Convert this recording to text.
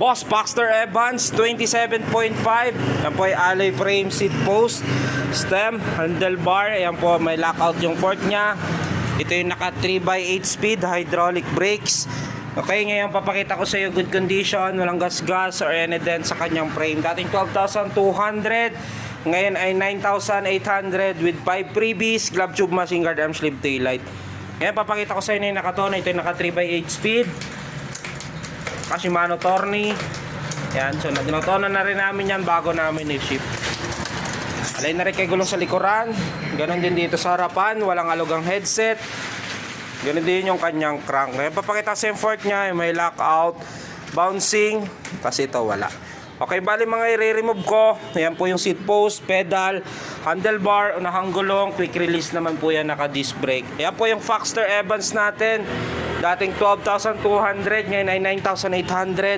Boss, Baxter Evans 27.5. Yan po ay alloy frame seat post, stem, handlebar. Ayan po, may lockout yung port nya. Ito yung naka 3x8 speed hydraulic brakes. Okay, ngayon papakita ko sa iyo good condition, walang gas-gas or any dent sa kanyang frame. Dating 12,200, ngayon ay 9,800 with 5 freebies, glove tube, machine guard, arm sleeve, taillight. Ngayon papakita ko sa inyo yung nakatona. Ito yung naka 3x8 speed Shimano Tourney. Yan, so natona na rin namin yan bago namin i-ship. Alay na rin kay gulong sa likuran. Ganon din dito sa harapan, walang alugang headset. Ganon din yung kanyang crank. Ngayon papakita sa yung fork nya, may lockout, bouncing, kasi ito wala. Okay, bali mga i-remove ko. Ayan po yung seat post, pedal, handlebar, unahang gulong, quick release naman po yan, naka disc brake. Ayan po yung Baxter Evans natin. Dating 12,200, ngayon ay 9,800.